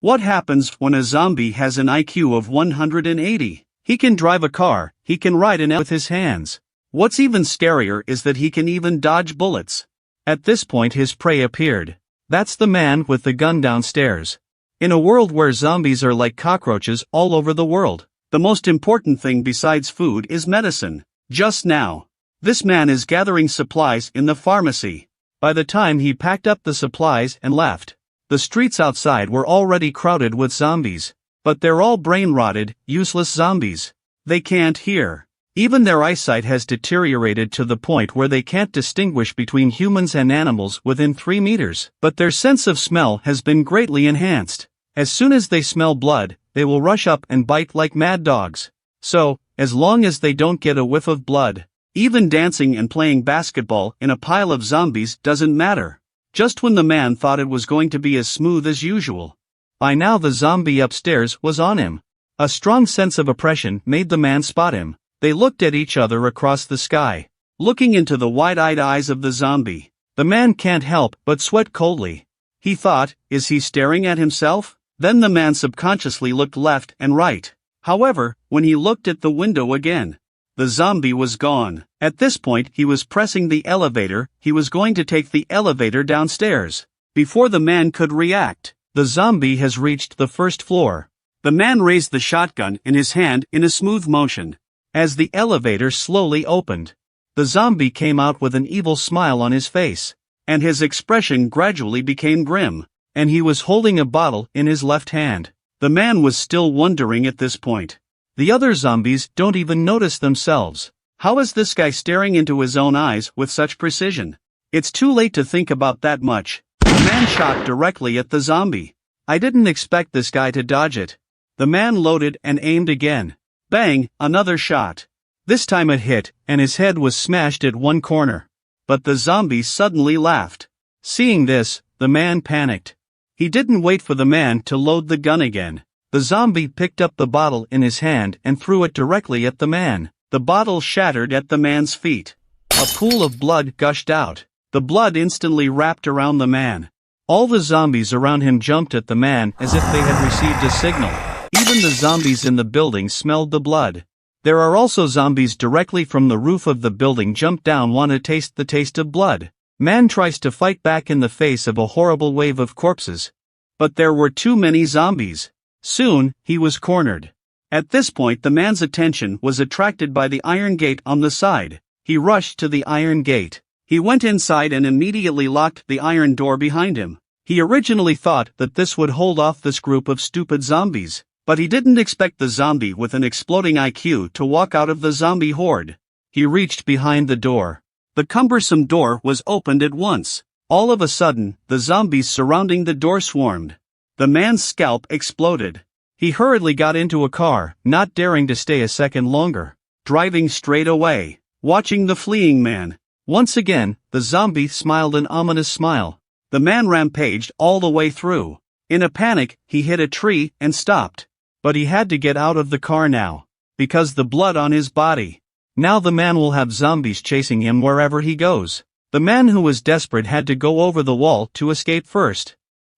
What happens when a zombie has an IQ of 180? He can drive a car, he can ride an elephant with his hands. What's even scarier is that he can even dodge bullets. At this point his prey appeared. That's the man with the gun downstairs. In a world where zombies are like cockroaches all over the world, the most important thing besides food is medicine. Just now, this man is gathering supplies in the pharmacy. By the time he packed up the supplies and left, the streets outside were already crowded with zombies. But they're all brain-rotted, useless zombies. They can't hear. Even their eyesight has deteriorated to the point where they can't distinguish between humans and animals within 3 meters. But their sense of smell has been greatly enhanced. As soon as they smell blood, they will rush up and bite like mad dogs. So, as long as they don't get a whiff of blood, even dancing and playing basketball in a pile of zombies doesn't matter. Just when the man thought it was going to be as smooth as usual, by now the zombie upstairs was on him. A strong sense of oppression made the man spot him. They looked at each other across the sky. Looking into the wide-eyed eyes of the zombie, the man can't help but sweat coldly. He thought, is he staring at himself? Then the man subconsciously looked left and right. However, when he looked at the window again, the zombie was gone. At this point he was pressing the elevator. He was going to take the elevator downstairs. Before the man could react, the zombie has reached the first floor. The man raised the shotgun in his hand in a smooth motion. As the elevator slowly opened, the zombie came out with an evil smile on his face, and his expression gradually became grim, and he was holding a bottle in his left hand. The man was still wondering at this point. The other zombies don't even notice themselves. How is this guy staring into his own eyes with such precision? It's too late to think about that much. The man shot directly at the zombie. I didn't expect this guy to dodge it. The man loaded and aimed again. Bang, another shot. This time it hit, and his head was smashed at one corner. But the zombie suddenly laughed. Seeing this, the man panicked. He didn't wait for the man to load the gun again. The zombie picked up the bottle in his hand and threw it directly at the man. The bottle shattered at the man's feet. A pool of blood gushed out. The blood instantly wrapped around the man. All the zombies around him jumped at the man as if they had received a signal. Even the zombies in the building smelled the blood. There are also zombies directly from the roof of the building jump down, want to taste the taste of blood. Man tries to fight back in the face of a horrible wave of corpses. But there were too many zombies. Soon, he was cornered. At this point the man's attention was attracted by the iron gate on the side. He rushed to the iron gate. He went inside and immediately locked the iron door behind him. He originally thought that this would hold off this group of stupid zombies. But he didn't expect the zombie with an exploding IQ to walk out of the zombie horde. He reached behind the door. The cumbersome door was opened at once. All of a sudden, the zombies surrounding the door swarmed. The man's scalp exploded. He hurriedly got into a car, not daring to stay a second longer, driving straight away, watching the fleeing man. Once again, the zombie smiled an ominous smile. The man rampaged all the way through. In a panic, he hit a tree and stopped. But he had to get out of the car now, because the blood on his body. Now the man will have zombies chasing him wherever he goes. The man who was desperate had to go over the wall to escape first.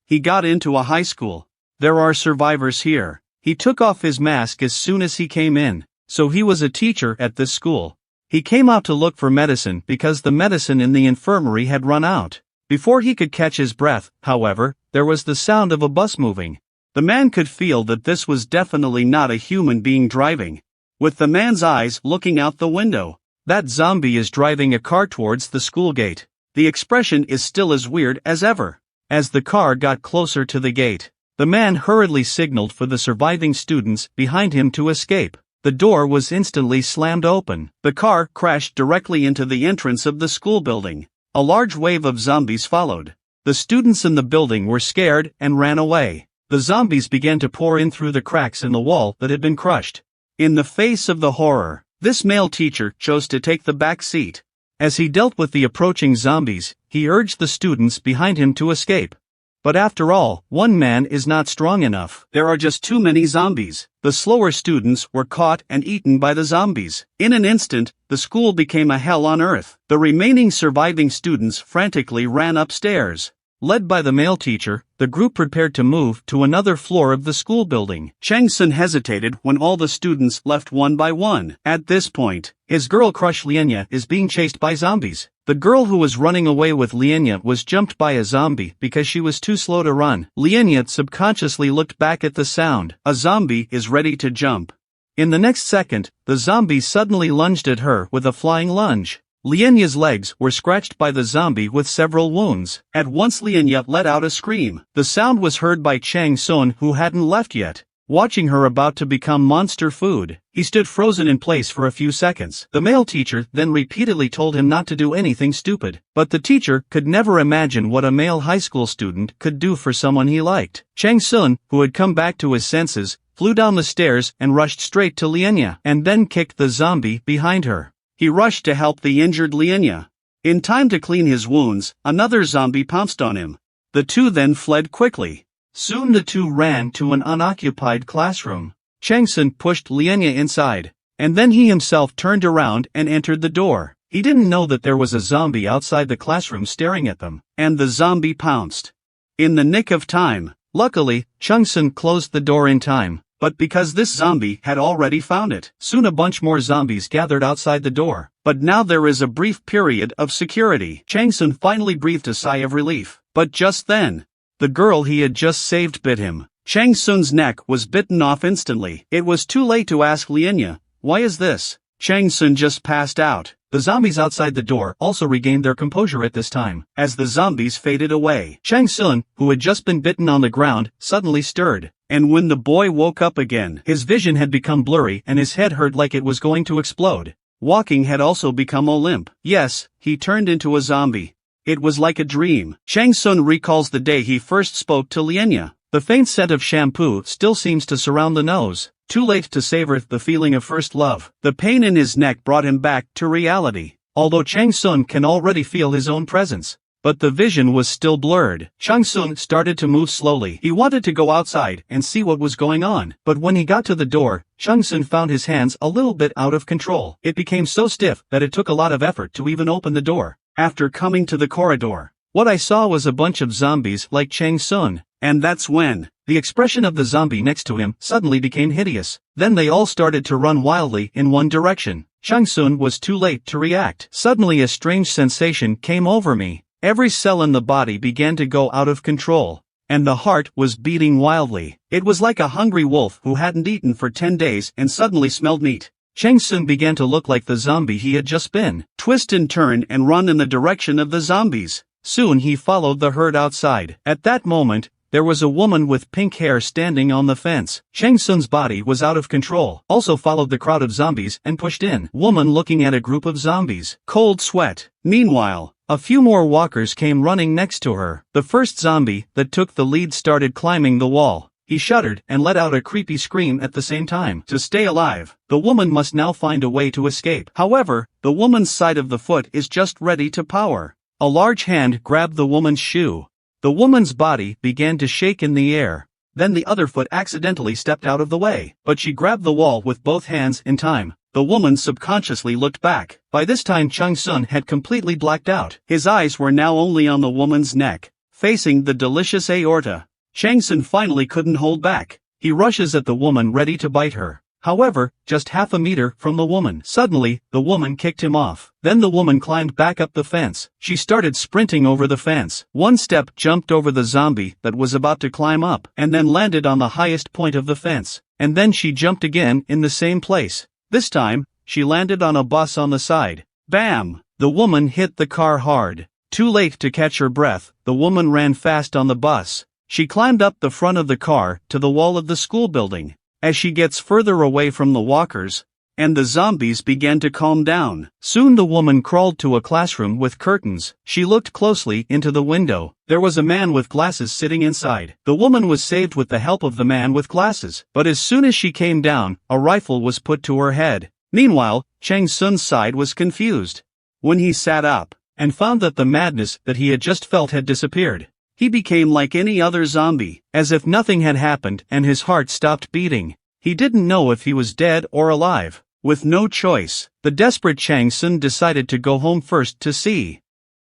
He got into a high school. There are survivors here. He took off his mask as soon as he came in, so he was a teacher at this school. He came out to look for medicine because the medicine in the infirmary had run out. Before he could catch his breath, however, there was the sound of a bus moving. The man could feel that this was definitely not a human being driving. With the man's eyes looking out the window, that zombie is driving a car towards the school gate. The expression is still as weird as ever. As the car got closer to the gate, the man hurriedly signaled for the surviving students behind him to escape. The door was instantly slammed open. The car crashed directly into the entrance of the school building. A large wave of zombies followed. The students in the building were scared and ran away. The zombies began to pour in through the cracks in the wall that had been crushed. In the face of the horror, this male teacher chose to take the back seat. As he dealt with the approaching zombies, he urged the students behind him to escape. But after all, one man is not strong enough. There are just too many zombies. The slower students were caught and eaten by the zombies. In an instant, the school became a hell on earth. The remaining surviving students frantically ran upstairs. Led by the male teacher, the group prepared to move to another floor of the school building. Chang Sun hesitated when all the students left one by one. At this point, his girl crush Lianya is being chased by zombies. The girl who was running away with Lianya was jumped by a zombie because she was too slow to run. Lianya subconsciously looked back at the sound. A zombie is ready to jump. In the next second, the zombie suddenly lunged at her with a flying lunge. Lianya's legs were scratched by the zombie with several wounds. At once Lianya let out a scream. The sound was heard by Chang Sun, who hadn't left yet. Watching her about to become monster food, he stood frozen in place for a few seconds. The male teacher then repeatedly told him not to do anything stupid, but the teacher could never imagine what a male high school student could do for someone he liked. Chang Sun, who had come back to his senses, flew down the stairs and rushed straight to Lianya, and then kicked the zombie behind her. He rushed to help the injured Lianya. In time to clean his wounds, another zombie pounced on him. The two then fled quickly. Soon the two ran to an unoccupied classroom. Chang Sun pushed Lianya inside, and then he himself turned around and entered the door. He didn't know that there was a zombie outside the classroom staring at them, and the zombie pounced. In the nick of time. Luckily, Chang Sun closed the door in time. But because this zombie had already found it, soon a bunch more zombies gathered outside the door. But now there is a brief period of security. Chang Sun finally breathed a sigh of relief. But just then, the girl he had just saved bit him. Chang Sun's neck was bitten off instantly. It was too late to ask Lianya, "Why is this?" Chang Sun just passed out. The zombies outside the door also regained their composure at this time. As the zombies faded away, Chang Sun, who had just been bitten on the ground, suddenly stirred. And when the boy woke up again, his vision had become blurry and his head hurt like it was going to explode. Walking had also become a limp. Yes, he turned into a zombie. It was like a dream. Chang Sun recalls the day he first spoke to Lianya. The faint scent of shampoo still seems to surround the nose. Too late to savor the feeling of first love. The pain in his neck brought him back to reality. Although Chang Sun can already feel his own presence, but the vision was still blurred. Chang Sun started to move slowly. He wanted to go outside and see what was going on. But when he got to the door, Chang Sun found his hands a little bit out of control. It became so stiff that it took a lot of effort to even open the door. After coming to the corridor, what I saw was a bunch of zombies like Chang Sun. And that's when the expression of the zombie next to him suddenly became hideous. Then they all started to run wildly in one direction. Chang Sun was too late to react. Suddenly a strange sensation came over me. Every cell in the body began to go out of control, and the heart was beating wildly. It was like a hungry wolf who hadn't eaten for 10 days and suddenly smelled meat. Chang Sun began to look like the zombie he had just been. Twist and turn and run in the direction of the zombies. Soon he followed the herd outside. At that moment, there was a woman with pink hair standing on the fence. Chang Sun's body was out of control. Also followed the crowd of zombies and pushed in. Woman looking at a group of zombies. Cold sweat. Meanwhile, a few more walkers came running next to her. The first zombie that took the lead started climbing the wall. He shuddered and let out a creepy scream at the same time. To stay alive, the woman must now find a way to escape. However, the woman's side of the foot is just ready to power. A large hand grabbed the woman's shoe. The woman's body began to shake in the air. Then the other foot accidentally stepped out of the way. But she grabbed the wall with both hands in time. The woman subconsciously looked back. By this time Chang Sun had completely blacked out. His eyes were now only on the woman's neck, facing the delicious aorta. Chang Sun finally couldn't hold back. He rushes at the woman ready to bite her. However, just half a meter from the woman. Suddenly, the woman kicked him off. Then the woman climbed back up the fence. She started sprinting over the fence. One step jumped over the zombie that was about to climb up, and then landed on the highest point of the fence. And then she jumped again in the same place. This time, she landed on a bus on the side. Bam! The woman hit the car hard. Too late to catch her breath, the woman ran fast on the bus. She climbed up the front of the car to the wall of the school building. As she gets further away from the walkers, and the zombies began to calm down. Soon the woman crawled to a classroom with curtains. She looked closely into the window. There was a man with glasses sitting inside. The woman was saved with the help of the man with glasses. But as soon as she came down, a rifle was put to her head. Meanwhile, Chang Sun's side was confused. When he sat up, and found that the madness that he had just felt had disappeared, he became like any other zombie, as if nothing had happened, and his heart stopped beating. He didn't know if he was dead or alive. With no choice, the desperate Chang Sun decided to go home first to see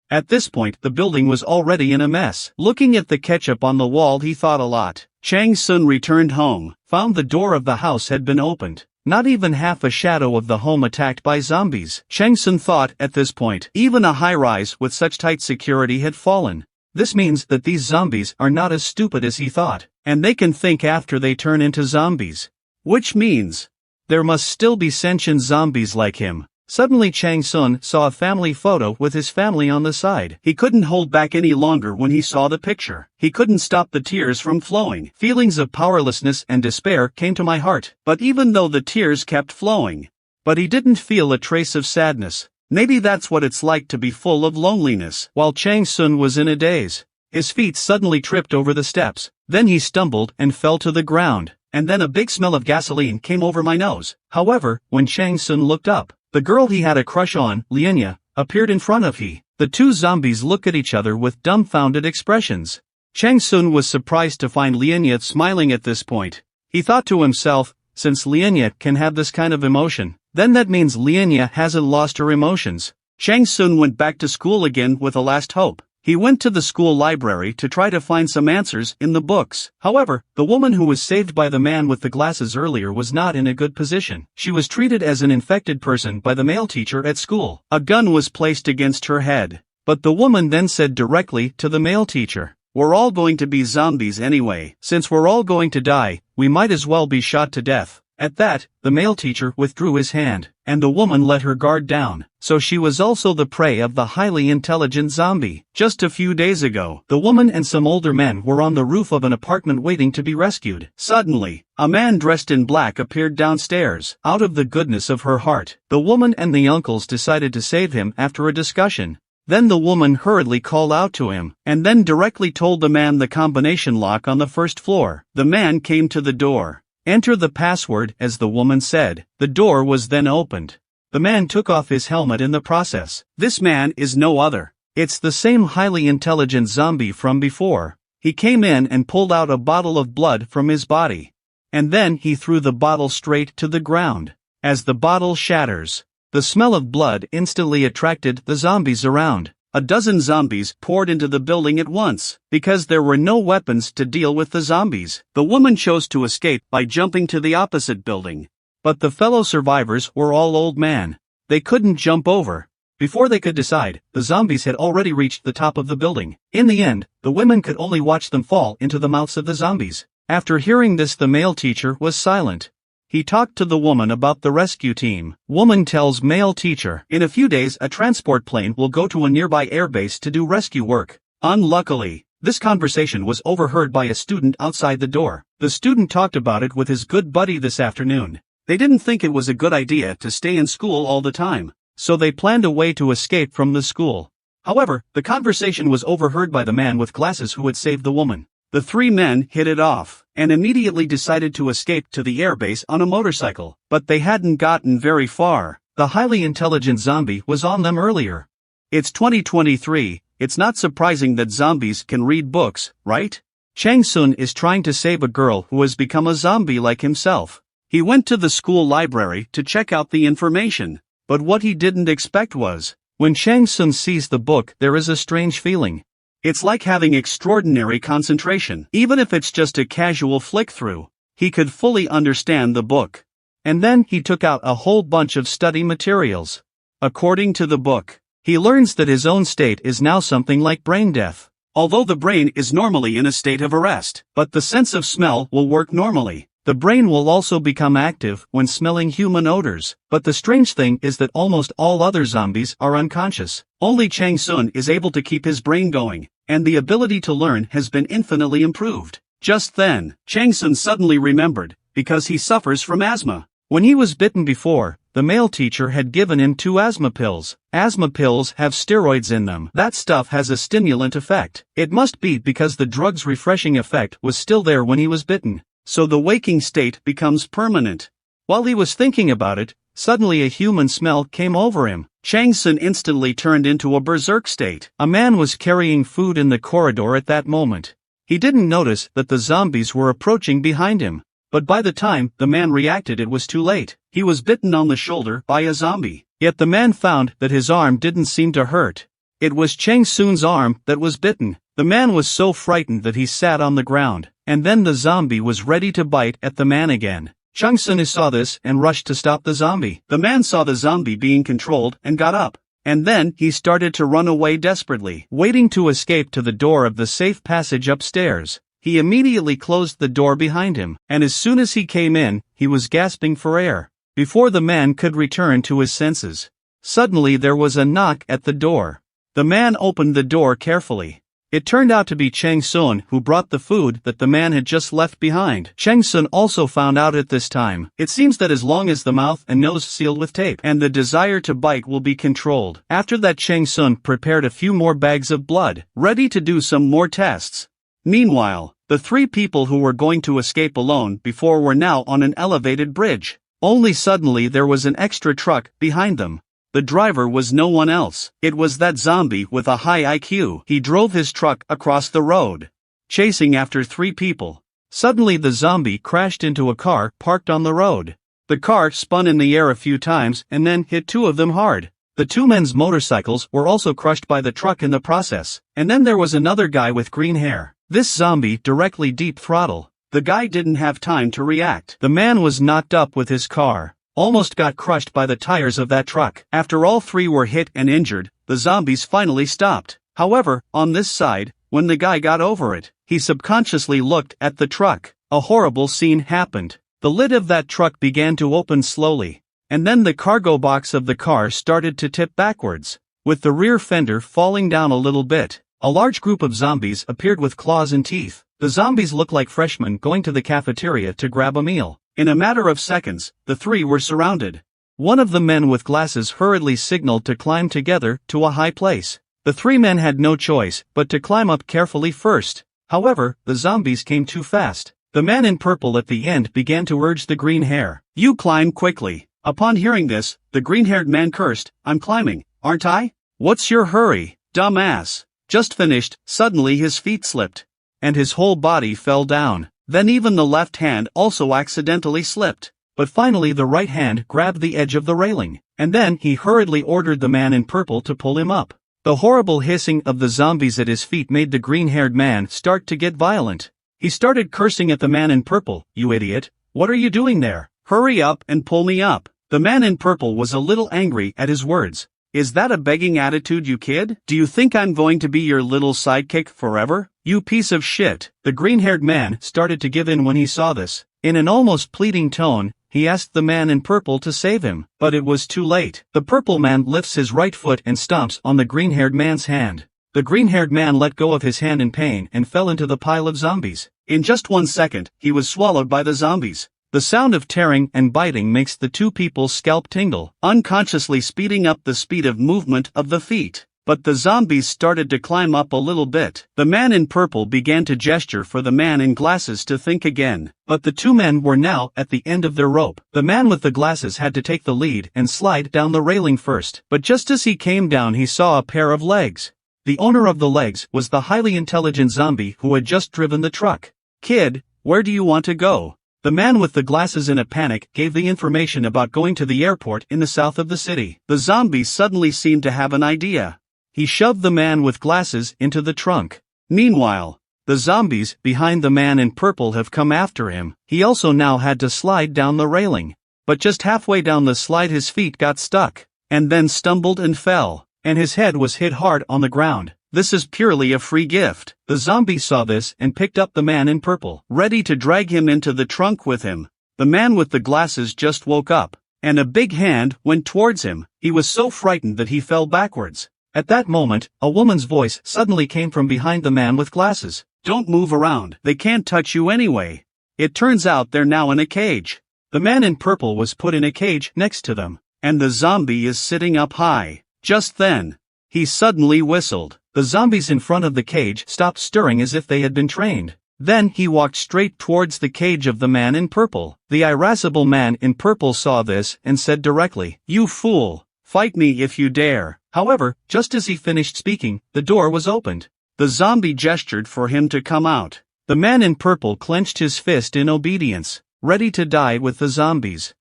At this point, the building was already in a mess. Looking at the ketchup on the wall, he thought a lot. Chang Sun returned home, found the door of the house had been opened. Not even half a shadow of the home attacked by zombies. Chang Sun thought, at this point, even a high-rise with such tight security had fallen. This means that these zombies are not as stupid as he thought, and they can think after they turn into zombies. Which means there must still be sentient zombies like him. Suddenly Chang Sun saw a family photo with his family on the side. He couldn't hold back any longer when he saw the picture. He couldn't stop the tears from flowing. Feelings of powerlessness and despair came to my heart. But even though the tears kept flowing, but he didn't feel a trace of sadness. Maybe that's what it's like to be full of loneliness. While Chang Sun was in a daze, his feet suddenly tripped over the steps. Then he stumbled and fell to the ground. And then a big smell of gasoline came over my nose. However, when Chang Sun looked up, the girl he had a crush on, Lianya, appeared in front of he. The two zombies looked at each other with dumbfounded expressions. Chang Sun was surprised to find Lianya smiling at this point. He thought to himself, since Lianya can have this kind of emotion, then that means Lianya hasn't lost her emotions. Chang Sun went back to school again with a last hope. He went to the school library to try to find some answers in the books. However, the woman who was saved by the man with the glasses earlier was not in a good position. She was treated as an infected person by the male teacher at school. A gun was placed against her head. But the woman then said directly to the male teacher, "We're all going to be zombies anyway. Since we're all going to die, we might as well be shot to death." At that, the male teacher withdrew his hand, and the woman let her guard down. So she was also the prey of the highly intelligent zombie. Just a few days ago, the woman and some older men were on the roof of an apartment waiting to be rescued. Suddenly, a man dressed in black appeared downstairs. Out of the goodness of her heart, the woman and the uncles decided to save him after a discussion. Then the woman hurriedly called out to him, and then directly told the man the combination lock on the first floor. The man came to the door. "Enter the password," as the woman said. The door was then opened. The man took off his helmet in the process. This man is no other. It's the same highly intelligent zombie from before. He came in and pulled out a bottle of blood from his body. And then he threw the bottle straight to the ground. As the bottle shatters, the smell of blood instantly attracted the zombies around. A dozen zombies poured into the building at once. Because there were no weapons to deal with the zombies, the woman chose to escape by jumping to the opposite building. But the fellow survivors were all old men. They couldn't jump over. Before they could decide, the zombies had already reached the top of the building. In the end, the women could only watch them fall into the mouths of the zombies. After hearing this, the male teacher was silent. He talked to the woman about the rescue team. Woman tells male teacher, "In a few days a transport plane will go to a nearby airbase to do rescue work." Unluckily, this conversation was overheard by a student outside the door. The student talked about it with his good buddy this afternoon. They didn't think it was a good idea to stay in school all the time, so they planned a way to escape from the school. However, the conversation was overheard by the man with glasses who had saved the woman. The three men hit it off, and immediately decided to escape to the airbase on a motorcycle. But they hadn't gotten very far. The highly intelligent zombie was on them earlier. It's 2023, it's not surprising that zombies can read books, right? Chang Sun is trying to save a girl who has become a zombie like himself. He went to the school library to check out the information. But what he didn't expect was, when Chang Sun sees the book, there is a strange feeling. It's like having extraordinary concentration. Even if it's just a casual flick-through, he could fully understand the book. And then he took out a whole bunch of study materials. According to the book, he learns that his own state is now something like brain death. Although the brain is normally in a state of arrest, but the sense of smell will work normally. The brain will also become active when smelling human odors. But the strange thing is that almost all other zombies are unconscious. Only Chang Sun is able to keep his brain going, and the ability to learn has been infinitely improved. Just then, Chang Sun suddenly remembered, because he suffers from asthma. When he was bitten before, the male teacher had given him 2 asthma pills. Asthma pills have steroids in them. That stuff has a stimulant effect. It must be because the drug's refreshing effect was still there when he was bitten. So the waking state becomes permanent. While he was thinking about it, suddenly a human smell came over him. Chang Sun instantly turned into a berserk state. A man was carrying food in the corridor at that moment. He didn't notice that the zombies were approaching behind him. But by the time the man reacted, it was too late. He was bitten on the shoulder by a zombie. Yet the man found that his arm didn't seem to hurt. It was Chang Soon's arm that was bitten. The man was so frightened that he sat on the ground, and then the zombie was ready to bite at the man again. Chang Soon saw this and rushed to stop the zombie. The man saw the zombie being controlled and got up. And then he started to run away desperately, waiting to escape to the door of the safe passage upstairs. He immediately closed the door behind him, and as soon as he came in, he was gasping for air. Before the man could return to his senses, suddenly there was a knock at the door. The man opened the door carefully. It turned out to be Chang Soon who brought the food that the man had just left behind. Chang Soon also found out at this time. It seems that as long as the mouth and nose sealed with tape and the desire to bite will be controlled. After that, Chang Soon prepared a few more bags of blood, ready to do some more tests. Meanwhile, the three people who were going to escape alone before were now on an elevated bridge. Only suddenly there was an extra truck behind them. The driver was no one else. It was that zombie with a high IQ. He drove his truck across the road, chasing after three people. Suddenly the zombie crashed into a car parked on the road. The car spun in the air a few times and then hit two of them hard. The two men's motorcycles were also crushed by the truck in the process. And then there was another guy with green hair. This zombie directly deep throttle. The guy didn't have time to react. The man was knocked up with his car. Almost got crushed by the tires of that truck. After all three were hit and injured, the zombies finally stopped. However, on this side, when the guy got over it, he subconsciously looked at the truck. A horrible scene happened. The lid of that truck began to open slowly, and then the cargo box of the car started to tip backwards, with the rear fender falling down a little bit. A large group of zombies appeared with claws and teeth. The zombies looked like freshmen going to the cafeteria to grab a meal. In a matter of seconds, the three were surrounded. One of the men with glasses hurriedly signaled to climb together to a high place. The three men had no choice but to climb up carefully first. However, the zombies came too fast. The man in purple at the end began to urge the green hair. "You climb quickly." Upon hearing this, the green-haired man cursed, "I'm climbing, aren't I? What's your hurry, dumbass?" Just finished, suddenly his feet slipped, and his whole body fell down. Then even the left hand also accidentally slipped. But finally the right hand grabbed the edge of the railing, and then he hurriedly ordered the man in purple to pull him up. The horrible hissing of the zombies at his feet made the green-haired man start to get violent. He started cursing at the man in purple. "You idiot, what are you doing there? Hurry up and pull me up." The man in purple was a little angry at his words. "Is that a begging attitude, you kid? Do you think I'm going to be your little sidekick forever? You piece of shit." The green-haired man started to give in when he saw this. In an almost pleading tone, he asked the man in purple to save him, but it was too late. The purple man lifts his right foot and stomps on the green-haired man's hand. The green-haired man let go of his hand in pain and fell into the pile of zombies. In just 1 second, he was swallowed by the zombies. The sound of tearing and biting makes the two people's scalp tingle, unconsciously speeding up the speed of movement of the feet. But the zombies started to climb up a little bit. The man in purple began to gesture for the man in glasses to think again. But the two men were now at the end of their rope. The man with the glasses had to take the lead and slide down the railing first. But just as he came down, he saw a pair of legs. The owner of the legs was the highly intelligent zombie who had just driven the truck. "Kid, where do you want to go?" The man with the glasses in a panic gave the information about going to the airport in the south of the city. The zombie suddenly seemed to have an idea. He shoved the man with glasses into the trunk. Meanwhile, the zombies behind the man in purple have come after him. He also now had to slide down the railing. But just halfway down the slide his feet got stuck, and then stumbled and fell, and his head was hit hard on the ground. This is purely a free gift. The zombie saw this and picked up the man in purple, ready to drag him into the trunk with him. The man with the glasses just woke up, and a big hand went towards him. He was so frightened that he fell backwards. At that moment, a woman's voice suddenly came from behind the man with glasses. "Don't move around, they can't touch you anyway." It turns out they're now in a cage. The man in purple was put in a cage next to them, and the zombie is sitting up high. Just then, he suddenly whistled. The zombies in front of the cage stopped stirring as if they had been trained. Then he walked straight towards the cage of the man in purple. The irascible man in purple saw this and said directly, "You fool, fight me if you dare." However, just as he finished speaking, the door was opened. The zombie gestured for him to come out. The man in purple clenched his fist in obedience, ready to die with the zombies.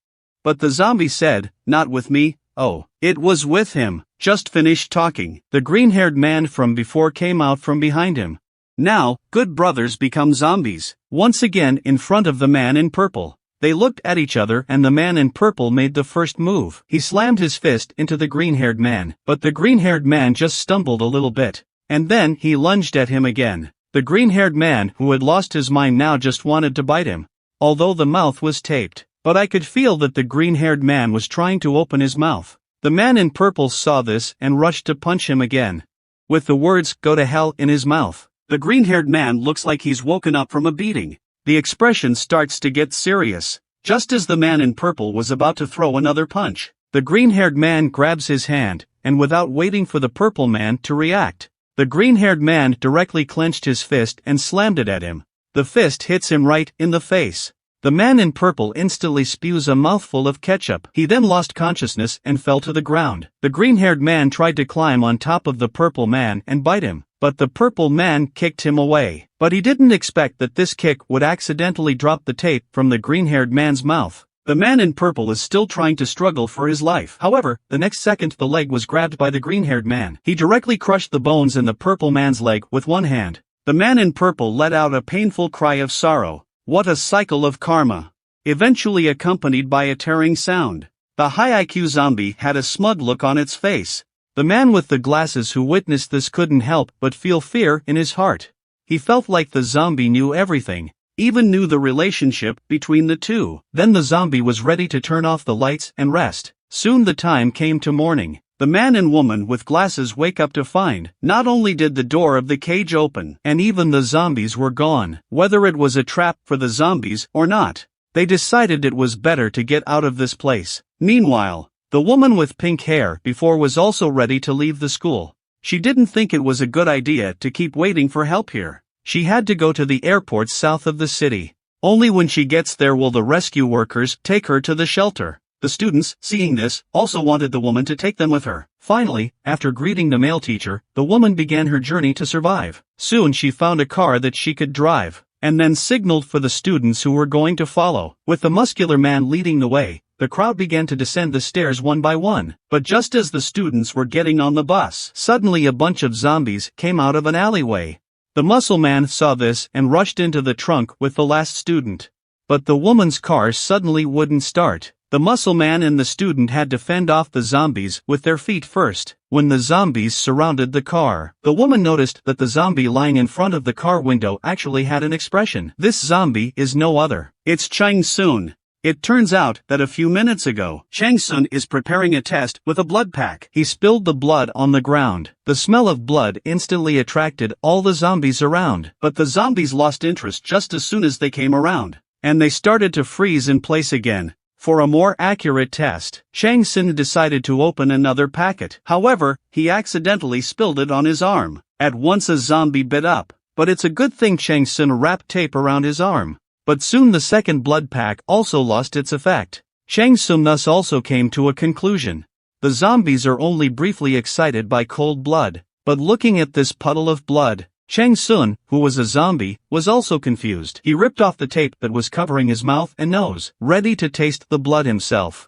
But the zombie said, "Not with me." Oh, it was with him. just finished talking. The green-haired man from before came out from behind him. Now, good brothers become zombies. Once again in front of the man in purple. They looked at each other and the man in purple made the first move. He slammed his fist into the green-haired man, but the green-haired man just stumbled a little bit. And then he lunged at him again. The green-haired man who had lost his mind now just wanted to bite him. Although the mouth was taped. But I could feel that the green-haired man was trying to open his mouth. The man in purple saw this and rushed to punch him again. With the words, "Go to hell," in his mouth. The green-haired man looks like he's woken up from a beating. The expression starts to get serious. Just as the man in purple was about to throw another punch, the green-haired man grabs his hand, and without waiting for the purple man to react, the green-haired man directly clenched his fist and slammed it at him. The fist hits him right in the face. The man in purple instantly spews a mouthful of ketchup. He then lost consciousness and fell to the ground. The green-haired man tried to climb on top of the purple man and bite him, but the purple man kicked him away. But he didn't expect that this kick would accidentally drop the tape from the green-haired man's mouth. The man in purple is still trying to struggle for his life. However, the next second the leg was grabbed by the green-haired man. He directly crushed the bones in the purple man's leg with one hand. The man in purple let out a painful cry of sorrow. What a cycle of karma. Eventually accompanied by a tearing sound. The high IQ zombie had a smug look on its face. The man with the glasses who witnessed this couldn't help but feel fear in his heart. He felt like the zombie knew everything, even knew the relationship between the two. Then the zombie was ready to turn off the lights and rest. Soon the time came to morning. The man and woman with glasses wake up to find, not only did the door of the cage open, and even the zombies were gone. Whether it was a trap for the zombies or not, they decided it was better to get out of this place. Meanwhile, the woman with pink hair before was also ready to leave the school. She didn't think it was a good idea to keep waiting for help here. She had to go to the airport south of the city. Only when she gets there will the rescue workers take her to the shelter. The students, seeing this, also wanted the woman to take them with her. Finally, after greeting the male teacher, the woman began her journey to survive. Soon she found a car that she could drive, and then signaled for the students who were going to follow. With the muscular man leading the way, the crowd began to descend the stairs one by one. But just as the students were getting on the bus, suddenly a bunch of zombies came out of an alleyway. The muscle man saw this and rushed into the trunk with the last student. But the woman's car suddenly wouldn't start. The muscle man and the student had to fend off the zombies with their feet first. When the zombies surrounded the car, the woman noticed that the zombie lying in front of the car window actually had an expression. This zombie is no other. It's Chang Sun. It turns out that a few minutes ago, Chang Sun is preparing a test with a blood pack. He spilled the blood on the ground. The smell of blood instantly attracted all the zombies around. But the zombies lost interest just as soon as they came around, and they started to freeze in place again. For a more accurate test, Chang Sun decided to open another packet. However, he accidentally spilled it on his arm. At once a zombie bit up, but it's a good thing Chang Sun wrapped tape around his arm. But soon the second blood pack also lost its effect. Chang Sun thus also came to a conclusion. The zombies are only briefly excited by cold blood. But looking at this puddle of blood, Chang Sun, who was a zombie, was also confused. He ripped off the tape that was covering his mouth and nose, ready to taste the blood himself.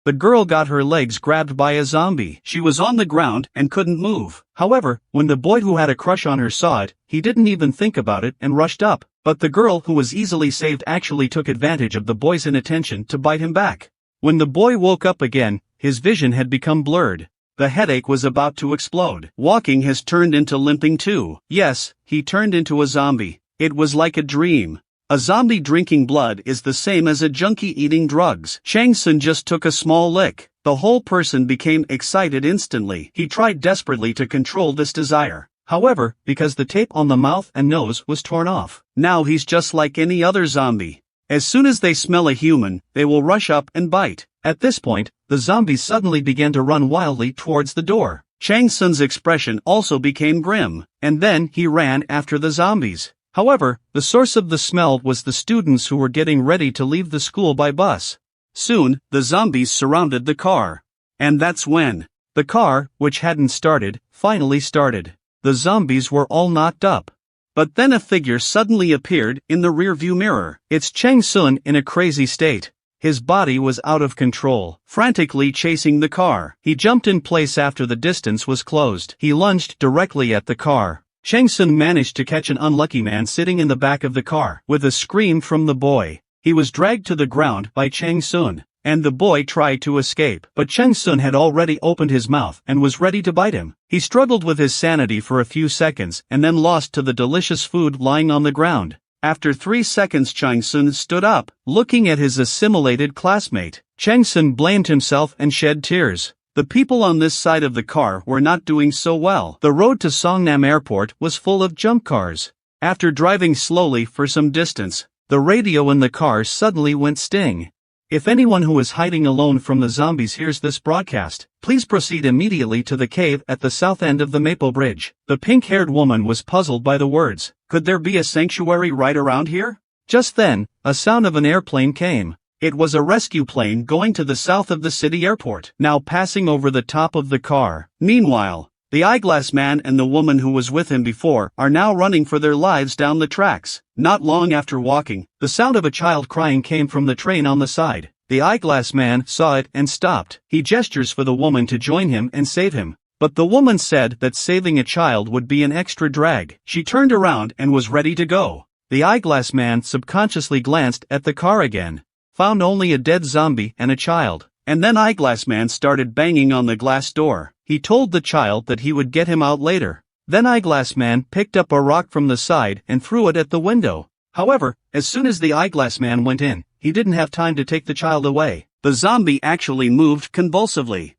The girl got her legs grabbed by a zombie. She was on the ground and couldn't move. However, when the boy who had a crush on her saw it, he didn't even think about it and rushed up. But the girl who was easily saved actually took advantage of the boy's inattention to bite him back. When the boy woke up again, his vision had become blurred. The headache was about to explode. Walking has turned into limping too. Yes, he turned into a zombie. It was like a dream. A zombie drinking blood is the same as a junkie eating drugs. Chang Sun just took a small lick. The whole person became excited instantly. He tried desperately to control this desire. However, because the tape on the mouth and nose was torn off, now he's just like any other zombie. As soon as they smell a human, they will rush up and bite. At this point, the zombies suddenly began to run wildly towards the door. Chang Sun's expression also became grim, and then he ran after the zombies. However, the source of the smell was the students who were getting ready to leave the school by bus. Soon, the zombies surrounded the car. And that's when the car, which hadn't started, finally started. The zombies were all knocked up. But then a figure suddenly appeared in the rearview mirror. It's Chang Sun in a crazy state. His body was out of control, frantically chasing the car. He jumped in place after the distance was closed. He lunged directly at the car. Chang Sun managed to catch an unlucky man sitting in the back of the car. With a scream from the boy, he was dragged to the ground by Chang Sun, and the boy tried to escape. But Chang Sun had already opened his mouth and was ready to bite him. He struggled with his sanity for a few seconds and then lost to the delicious food lying on the ground. After 3 seconds, Chang Sun stood up, looking at his assimilated classmate. Chang Sun blamed himself and shed tears. The people on this side of the car were not doing so well. The road to Songnam Airport was full of junk cars. After driving slowly for some distance, the radio in the car suddenly went sting. If anyone who is hiding alone from the zombies hears this broadcast, please proceed immediately to the cave at the south end of the Maple Bridge. The pink-haired woman was puzzled by the words. Could there be a sanctuary right around here? Just then, a sound of an airplane came. It was a rescue plane going to the south of the city airport, now passing over the top of the car. Meanwhile, the eyeglass man and the woman who was with him before are now running for their lives down the tracks. Not long after walking, the sound of a child crying came from the train on the side. The eyeglass man saw it and stopped. He gestures for the woman to join him and save him. But the woman said that saving a child would be an extra drag. She turned around and was ready to go. The eyeglass man subconsciously glanced at the car again, found only a dead zombie and a child. And then eyeglass man started banging on the glass door. He told the child that he would get him out later. Then eyeglass man picked up a rock from the side and threw it at the window. However, as soon as the eyeglass man went in, he didn't have time to take the child away. The zombie actually moved convulsively.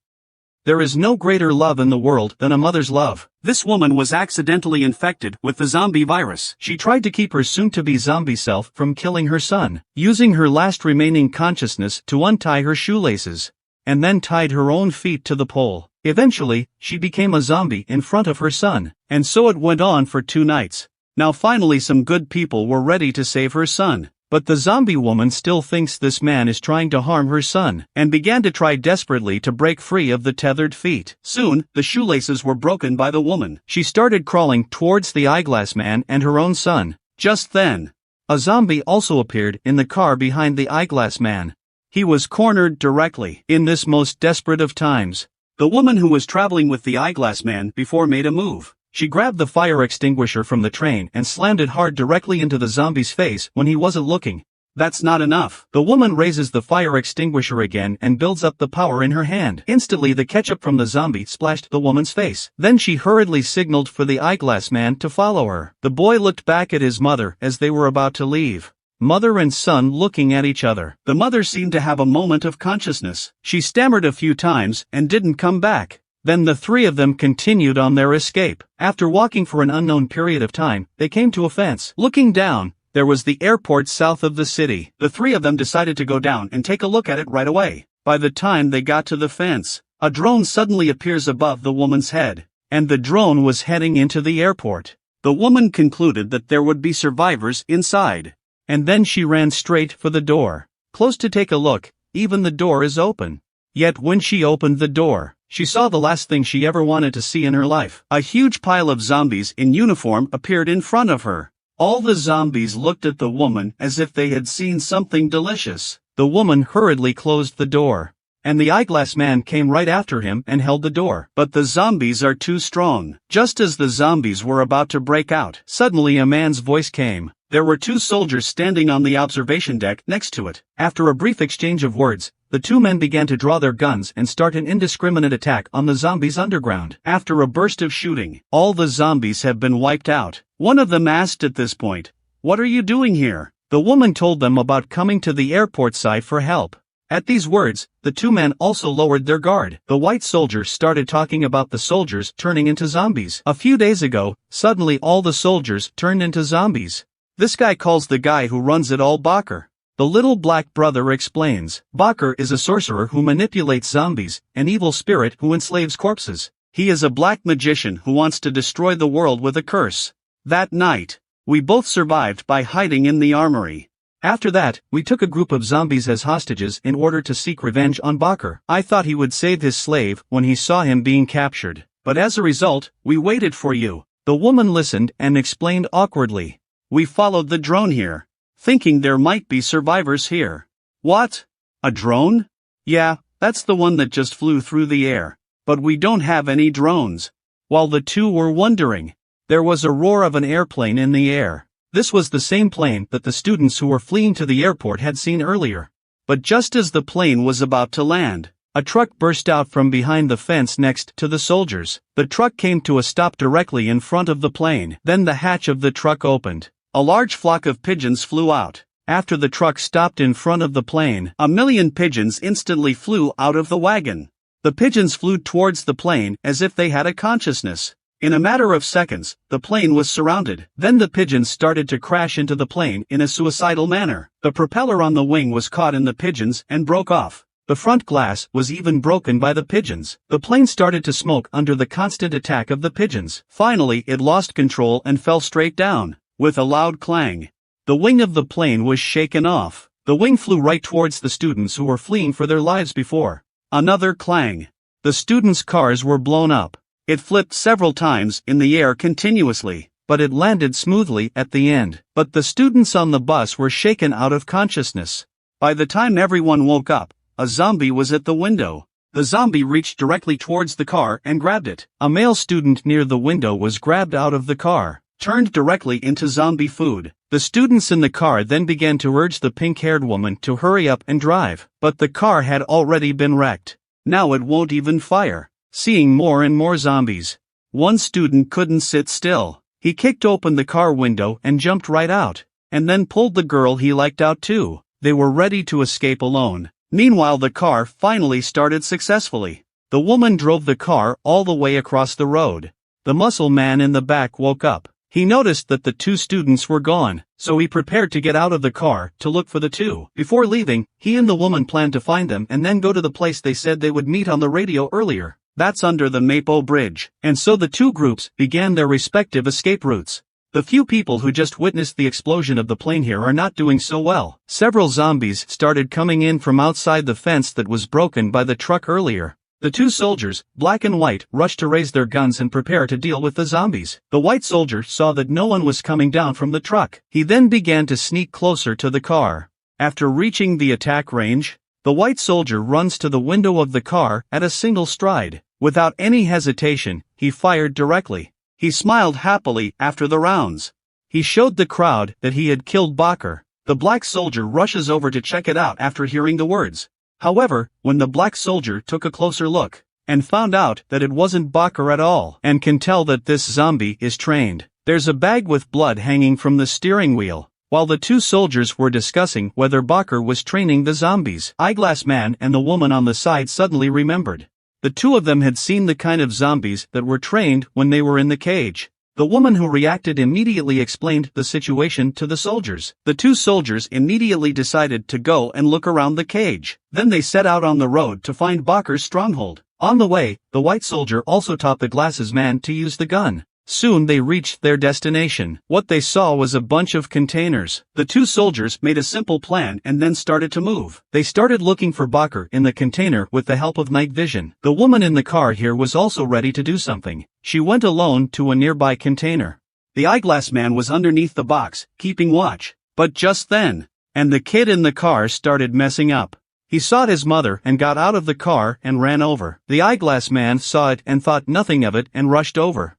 There is no greater love in the world than a mother's love. This woman was accidentally infected with the zombie virus. She tried to keep her soon-to-be zombie self from killing her son, using her last remaining consciousness to untie her shoelaces, and then tied her own feet to the pole. Eventually, she became a zombie in front of her son, and so it went on for 2 nights. Now finally some good people were ready to save her son. But the zombie woman still thinks this man is trying to harm her son, and began to try desperately to break free of the tethered feet. Soon, the shoelaces were broken by the woman. She started crawling towards the eyeglass man and her own son. Just then, a zombie also appeared in the car behind the eyeglass man. He was cornered directly. In this most desperate of times, the woman who was traveling with the eyeglass man before made a move. She grabbed the fire extinguisher from the train and slammed it hard directly into the zombie's face when he wasn't looking. That's not enough. The woman raises the fire extinguisher again and builds up the power in her hand. Instantly the ketchup from the zombie splashed the woman's face. Then she hurriedly signaled for the eyeglass man to follow her. The boy looked back at his mother as they were about to leave. Mother and son looking at each other. The mother seemed to have a moment of consciousness. She stammered a few times and didn't come back. Then the 3 of them continued on their escape. After walking for an unknown period of time, they came to a fence. Looking down, there was the airport south of the city. The 3 of them decided to go down and take a look at it right away. By the time they got to the fence, a drone suddenly appears above the woman's head, and the drone was heading into the airport. The woman concluded that there would be survivors inside, and then she ran straight for the door. Close to take a look, even the door is open. Yet when she opened the door, she saw the last thing she ever wanted to see in her life. A huge pile of zombies in uniform appeared in front of her. All the zombies looked at the woman as if they had seen something delicious. The woman hurriedly closed the door, and the eyeglass man came right after him and held the door. But the zombies are too strong. Just as the zombies were about to break out, suddenly a man's voice came. There were 2 soldiers standing on the observation deck next to it. After a brief exchange of words, the 2 men began to draw their guns and start an indiscriminate attack on the zombies underground. After a burst of shooting, all the zombies have been wiped out. One of them asked at this point, "What are you doing here?" The woman told them about coming to the airport side for help. At these words, the 2 men also lowered their guard. The white soldier started talking about the soldiers turning into zombies. A few days ago, suddenly all the soldiers turned into zombies. This guy calls the guy who runs it all Bakr. The little black brother explains. Bakr is a sorcerer who manipulates zombies, an evil spirit who enslaves corpses. He is a black magician who wants to destroy the world with a curse. That night, we both survived by hiding in the armory. After that, we took a group of zombies as hostages in order to seek revenge on Bakr. I thought he would save his slave when he saw him being captured. But as a result, we waited for you. The woman listened and explained awkwardly. We followed the drone here, thinking there might be survivors here. What? A drone? Yeah, that's the one that just flew through the air. But we don't have any drones. While the two were wondering, there was a roar of an airplane in the air. This was the same plane that the students who were fleeing to the airport had seen earlier. But just as the plane was about to land, a truck burst out from behind the fence next to the soldiers. The truck came to a stop directly in front of the plane. Then the hatch of the truck opened. A large flock of pigeons flew out. After the truck stopped in front of the plane, 1,000,000 pigeons instantly flew out of the wagon. The pigeons flew towards the plane as if they had a consciousness. In a matter of seconds, the plane was surrounded. Then the pigeons started to crash into the plane in a suicidal manner. The propeller on the wing was caught in the pigeons and broke off. The front glass was even broken by the pigeons. The plane started to smoke under the constant attack of the pigeons. Finally, it lost control and fell straight down. With a loud clang, the wing of the plane was shaken off. The wing flew right towards the students who were fleeing for their lives before. Another clang. The students' cars were blown up. It flipped several times in the air continuously, but it landed smoothly at the end. But the students on the bus were shaken out of consciousness. By the time everyone woke up, a zombie was at the window. The zombie reached directly towards the car and grabbed it. A male student near the window was grabbed out of the car, turned directly into zombie food. The students in the car then began to urge the pink-haired woman to hurry up and drive, but the car had already been wrecked. Now it won't even fire. Seeing more and more zombies, one student couldn't sit still. He kicked open the car window and jumped right out, and then pulled the girl he liked out too. They were ready to escape alone. Meanwhile, the car finally started successfully. The woman drove the car all the way across the road. The muscle man in the back woke up. He noticed that the two students were gone, so he prepared to get out of the car to look for the two. Before leaving, he and the woman planned to find them and then go to the place they said they would meet on the radio earlier. That's under the Mapo Bridge. And so the two groups began their respective escape routes. The few people who just witnessed the explosion of the plane here are not doing so well. Several zombies started coming in from outside the fence that was broken by the truck earlier. The two soldiers, black and white, rushed to raise their guns and prepare to deal with the zombies. The white soldier saw that no one was coming down from the truck. He then began to sneak closer to the car. After reaching the attack range, the white soldier runs to the window of the car at a single stride. Without any hesitation, he fired directly. He smiled happily after the rounds. He showed the crowd that he had killed Bakker. The black soldier rushes over to check it out after hearing the words. However, when the black soldier took a closer look, and found out that it wasn't Bakker at all, and can tell that this zombie is trained, there's a bag with blood hanging from the steering wheel. While the two soldiers were discussing whether Bakker was training the zombies, Eyeglass Man and the woman on the side suddenly remembered. The two of them had seen the kind of zombies that were trained when they were in the cage. The woman who reacted immediately explained the situation to the soldiers. The two soldiers immediately decided to go and look around the cage. Then they set out on the road to find Bakker's stronghold. On the way, the white soldier also taught the glasses man to use the gun. Soon they reached their destination. What they saw was a bunch of containers. The two soldiers made a simple plan and then started to move. They started looking for Bakker in the container with the help of night vision. The woman in the car here was also ready to do something. She went alone to a nearby container. The eyeglass man was underneath the box, keeping watch. But just then, and the kid in the car started messing up. He sought his mother and got out of the car and ran over. The eyeglass man saw it and thought nothing of it and rushed over.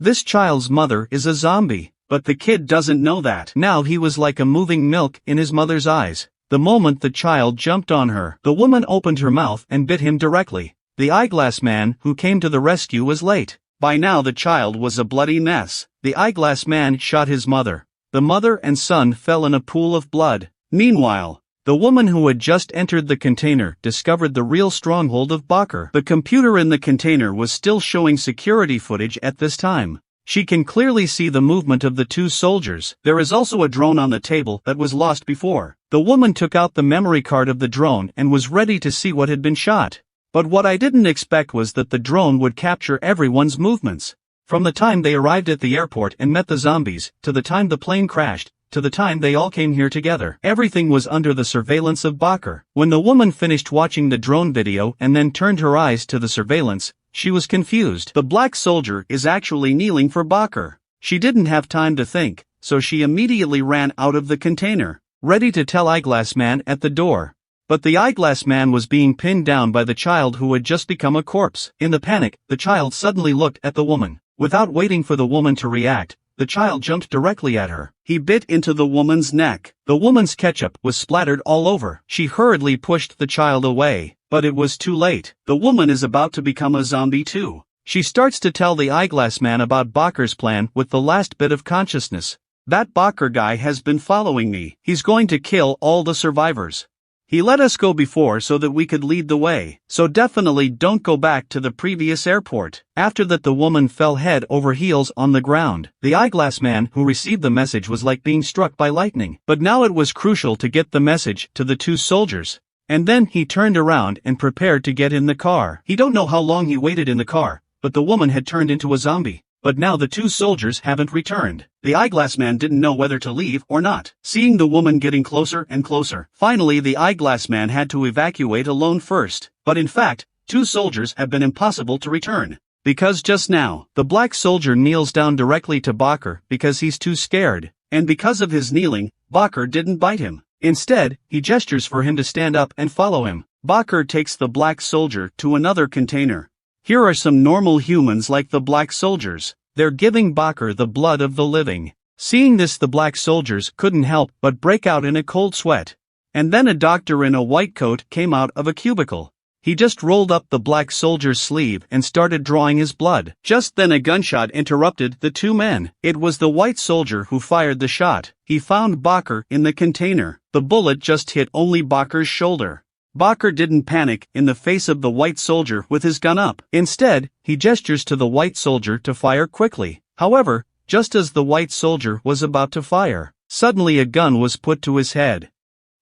This child's mother is a zombie, but the kid doesn't know that. Now he was like a moving milk in his mother's eyes. The moment the child jumped on her, the woman opened her mouth and bit him directly. The eyeglass man who came to the rescue was late. By now the child was a bloody mess. The eyeglass man shot his mother. The mother and son fell in a pool of blood. Meanwhile, the woman who had just entered the container discovered the real stronghold of Bakker. The computer in the container was still showing security footage at this time. She can clearly see the movement of the two soldiers. There is also a drone on the table that was lost before. The woman took out the memory card of the drone and was ready to see what had been shot. But what I didn't expect was that the drone would capture everyone's movements. From the time they arrived at the airport and met the zombies, to the time the plane crashed, to the time they all came here together. Everything was under the surveillance of Bakker. When the woman finished watching the drone video and then turned her eyes to the surveillance, she was confused. The black soldier is actually kneeling for Bakker. She didn't have time to think, so she immediately ran out of the container, ready to tell Eyeglass Man at the door. But the eyeglass man was being pinned down by the child who had just become a corpse. In the panic, the child suddenly looked at the woman. Without waiting for the woman to react, the child jumped directly at her. He bit into the woman's neck. The woman's ketchup was splattered all over. She hurriedly pushed the child away, but it was too late. The woman is about to become a zombie too. She starts to tell the eyeglass man about Bakur's plan with the last bit of consciousness. That Bakur guy has been following me. He's going to kill all the survivors. He let us go before so that we could lead the way, so definitely don't go back to the previous airport. After that, the woman fell head over heels on the ground. The eyeglass man who received the message was like being struck by lightning. But now it was crucial to get the message to the two soldiers. And then he turned around and prepared to get in the car. He don't know how long he waited in the car, but the woman had turned into a zombie. But now the two soldiers haven't returned. The eyeglass man didn't know whether to leave or not, seeing the woman getting closer and closer. Finally, the eyeglass man had to evacuate alone first. But in fact, two soldiers have been impossible to return. Because just now, the black soldier kneels down directly to Bakur because he's too scared. And because of his kneeling, Bakur didn't bite him. Instead, he gestures for him to stand up and follow him. Bakur takes the black soldier to another container. Here are some normal humans like the black soldiers. They're giving Bakur the blood of the living. Seeing this, the black soldiers couldn't help but break out in a cold sweat. And then a doctor in a white coat came out of a cubicle. He just rolled up the black soldier's sleeve and started drawing his blood. Just then a gunshot interrupted the two men. It was the white soldier who fired the shot. He found Bakur in the container. The bullet just hit only Bakur's shoulder. Bakur didn't panic in the face of the white soldier with his gun up. Instead, he gestures to the white soldier to fire quickly. However, just as the white soldier was about to fire, suddenly a gun was put to his head.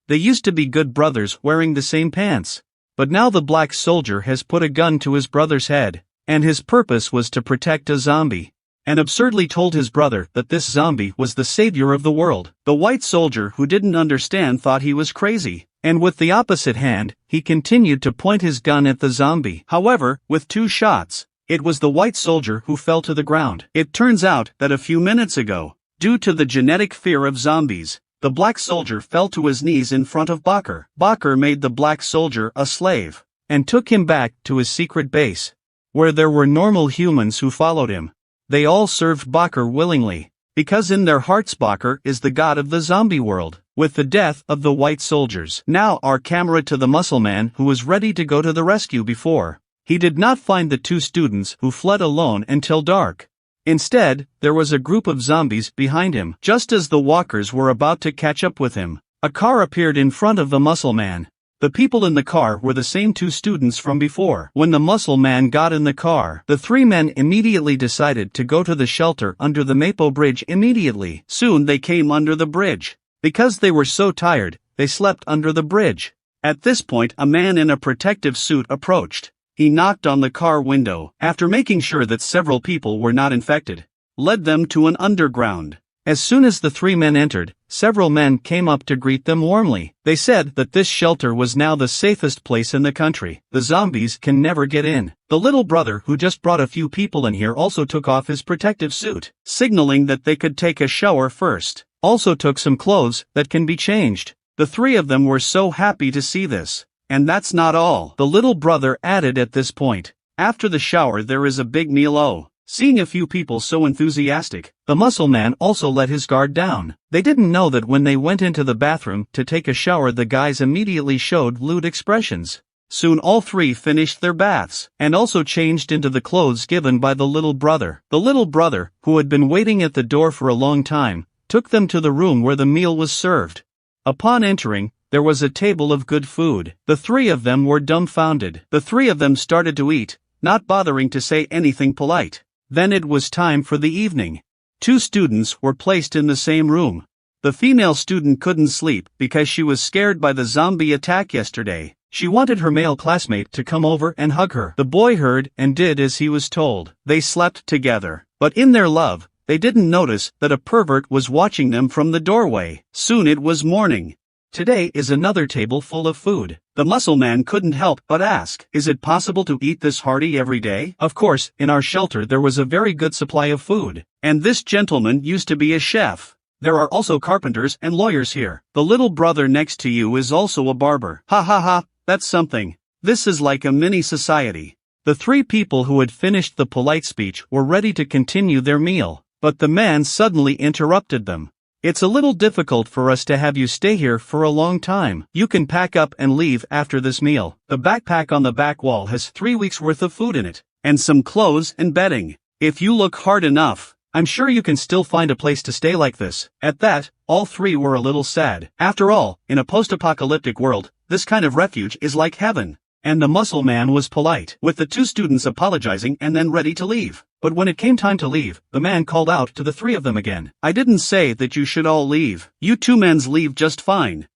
They used to be good brothers wearing the same pants. But now the black soldier has put a gun to his brother's head, and his purpose was to protect a zombie, and absurdly told his brother that this zombie was the savior of the world. The white soldier, who didn't understand, thought he was crazy, and with the opposite hand, he continued to point his gun at the zombie. However, with two shots, it was the white soldier who fell to the ground. It turns out that a few minutes ago, due to the genetic fear of zombies, the black soldier fell to his knees in front of Bakur. Bakur made the black soldier a slave, and took him back to his secret base, where there were normal humans who followed him. They all served Bakur willingly, because in their hearts Bakur is the god of the zombie world. With the death of the white soldiers, now our camera to the muscle man who was ready to go to the rescue before. He did not find the two students who fled alone until dark. Instead, there was a group of zombies behind him. Just as the walkers were about to catch up with him, a car appeared in front of the muscle man. The people in the car were the same two students from before. When the muscle man got in the car, the three men immediately decided to go to the shelter under the Mapo Bridge immediately. Soon they came under the bridge. Because they were so tired, they slept under the bridge. At this point, a man in a protective suit approached. He knocked on the car window, after making sure that several people were not infected, led them to an underground. As soon as the three men entered, several men came up to greet them warmly. They said that this shelter was now the safest place in the country. The zombies can never get in. The little brother who just brought a few people in here also took off his protective suit, signaling that they could take a shower first. Also took some clothes that can be changed. The three of them were so happy to see this. And that's not all. The little brother added at this point, after the shower there is a big meal. Oh. Seeing a few people so enthusiastic, the muscle man also let his guard down. They didn't know that when they went into the bathroom to take a shower, the guys immediately showed lewd expressions. Soon all three finished their baths, and also changed into the clothes given by the little brother. The little brother, who had been waiting at the door for a long time, took them to the room where the meal was served. Upon entering, there was a table of good food. The three of them were dumbfounded. The three of them started to eat, not bothering to say anything polite. Then it was time for the evening. Two students were placed in the same room. The female student couldn't sleep because she was scared by the zombie attack yesterday. She wanted her male classmate to come over and hug her. The boy heard and did as he was told. They slept together. But in their love, they didn't notice that a pervert was watching them from the doorway. Soon it was morning. Today is another table full of food. The muscle man couldn't help but ask, is it possible to eat this hearty every day? Of course, in our shelter there was a very good supply of food, and this gentleman used to be a chef. There are also carpenters and lawyers here. The little brother next to you is also a barber. Ha ha ha, that's something. This is like a mini society. The three people who had finished the polite speech were ready to continue their meal, but the man suddenly interrupted them. It's a little difficult for us to have you stay here for a long time. You can pack up and leave after this meal. The backpack on the back wall has 3 weeks worth of food in it, and some clothes and bedding. If you look hard enough, I'm sure you can still find a place to stay like this. At that, all three were a little sad. After all, in a post-apocalyptic world, this kind of refuge is like heaven. And the muscle man was polite, with the two students apologizing and then ready to leave. But when it came time to leave, the man called out to the three of them again. I didn't say that you should all leave. You two men's leave just fine.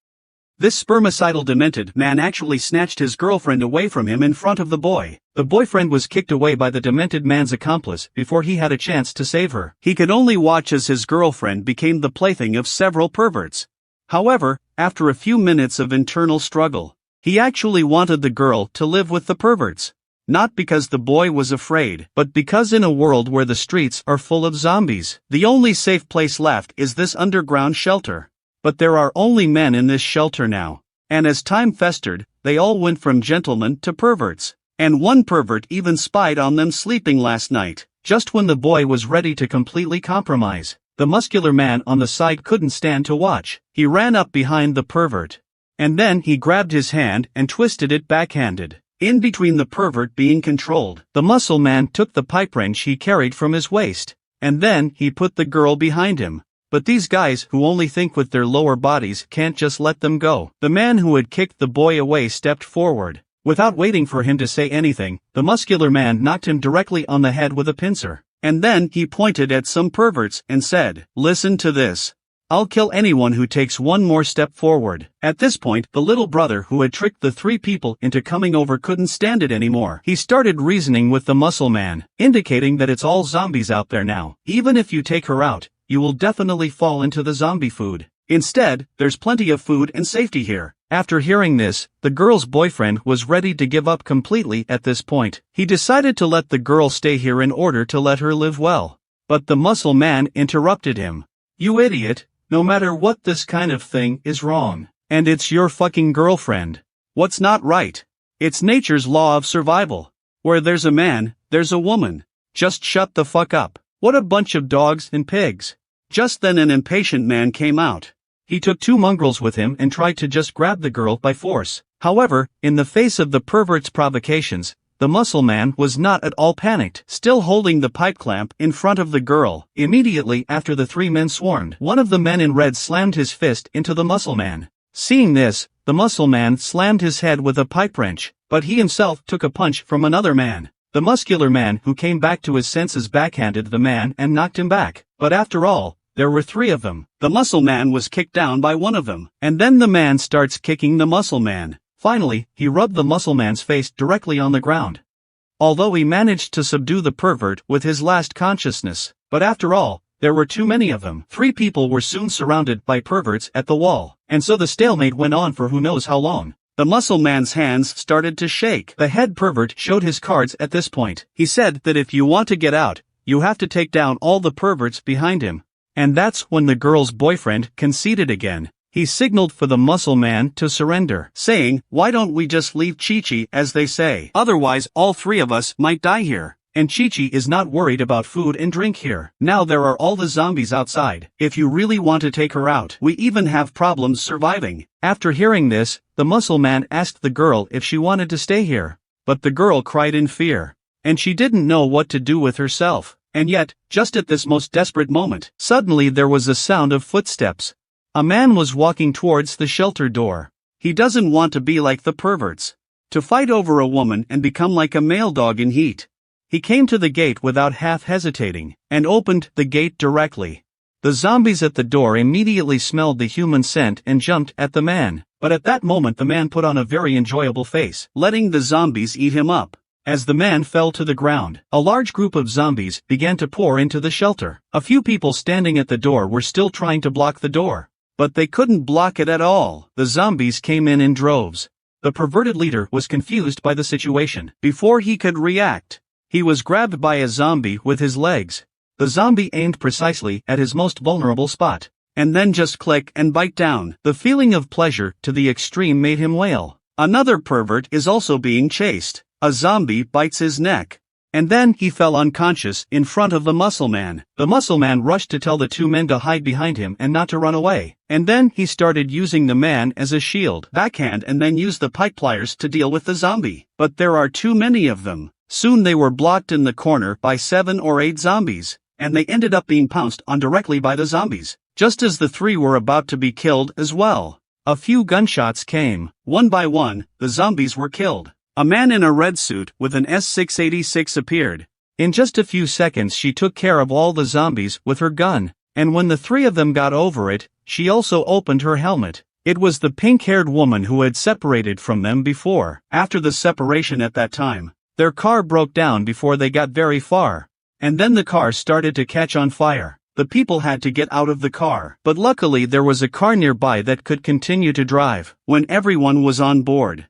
This spermicidal demented man actually snatched his girlfriend away from him in front of the boy. The boyfriend was kicked away by the demented man's accomplice before he had a chance to save her. He could only watch as his girlfriend became the plaything of several perverts. However, after a few minutes of internal struggle, he actually wanted the girl to live with the perverts. Not because the boy was afraid, but because in a world where the streets are full of zombies, the only safe place left is this underground shelter. But there are only men in this shelter now. And as time festered, they all went from gentlemen to perverts. And one pervert even spied on them sleeping last night. Just when the boy was ready to completely compromise, the muscular man on the side couldn't stand to watch. He ran up behind the pervert. And then he grabbed his hand and twisted it backhanded. In between the pervert being controlled, the muscle man took the pipe wrench he carried from his waist. And then he put the girl behind him. But these guys who only think with their lower bodies can't just let them go. The man who had kicked the boy away stepped forward. Without waiting for him to say anything, the muscular man knocked him directly on the head with a pincer. And then he pointed at some perverts and said, "Listen to this. I'll kill anyone who takes one more step forward." At this point, the little brother who had tricked the three people into coming over couldn't stand it anymore. He started reasoning with the muscle man, indicating that it's all zombies out there now. Even if you take her out, you will definitely fall into the zombie food. Instead, there's plenty of food and safety here. After hearing this, the girl's boyfriend was ready to give up completely at this point. He decided to let the girl stay here in order to let her live well. But the muscle man interrupted him. "You idiot, no matter what, this kind of thing is wrong. And it's your fucking girlfriend. What's not right? It's nature's law of survival. Where there's a man, there's a woman. Just shut the fuck up. What a bunch of dogs and pigs." Just then an impatient man came out. He took two mongrels with him and tried to just grab the girl by force. However, in the face of the pervert's provocations, the muscle man was not at all panicked, still holding the pipe clamp in front of the girl. Immediately after the three men swarmed, one of the men in red slammed his fist into the muscle man. Seeing this, the muscle man slammed his head with a pipe wrench, but he himself took a punch from another man. The muscular man who came back to his senses backhanded the man and knocked him back. But after all, there were three of them. The muscle man was kicked down by one of them, and then the man starts kicking the muscle man. Finally, he rubbed the muscle man's face directly on the ground. Although he managed to subdue the pervert with his last consciousness, but after all, there were too many of them. Three people were soon surrounded by perverts at the wall, and so the stalemate went on for who knows how long. The muscle man's hands started to shake. The head pervert showed his cards at this point. He said that if you want to get out, you have to take down all the perverts behind him. And that's when the girl's boyfriend conceded again. He signaled for the muscle man to surrender, saying, "Why don't we just leave Chi-Chi, as they say? Otherwise all three of us might die here. And Chi-Chi is not worried about food and drink here. Now there are all the zombies outside. If you really want to take her out, we even have problems surviving." After hearing this, the muscle man asked the girl if she wanted to stay here. But the girl cried in fear. And she didn't know what to do with herself. And yet, just at this most desperate moment, suddenly there was a sound of footsteps. A man was walking towards the shelter door. He doesn't want to be like the perverts. To fight over a woman and become like a male dog in heat. He came to the gate without half hesitating, and opened the gate directly. The zombies at the door immediately smelled the human scent and jumped at the man. But at that moment the man put on a very enjoyable face, letting the zombies eat him up. As the man fell to the ground, a large group of zombies began to pour into the shelter. A few people standing at the door were still trying to block the door. But they couldn't block it at all. The zombies came in droves. The perverted leader was confused by the situation. Before he could react, he was grabbed by a zombie with his legs. The zombie aimed precisely at his most vulnerable spot. and then just click and bite down. The feeling of pleasure to the extreme made him wail. Another pervert is also being chased. A zombie bites his neck. And then he fell unconscious in front of the muscle man. The muscle man rushed to tell the two men to hide behind him and not to run away. And then he started using the man as a shield, backhand, and then used the pipe pliers to deal with the zombie. But there are too many of them. Soon they were blocked in the corner by 7 or 8 zombies, and they ended up being pounced on directly by the zombies, just as the 3 were about to be killed as well. A few gunshots came. One by one, the zombies were killed. A man in a red suit with an S686 appeared. In just a few seconds she took care of all the zombies with her gun, and when the 3 of them got over it, she also opened her helmet. It was the pink-haired woman who had separated from them before. After the separation at that time, their car broke down before they got very far, and then the car started to catch on fire. The people had to get out of the car, but luckily there was a car nearby that could continue to drive. When everyone was on board,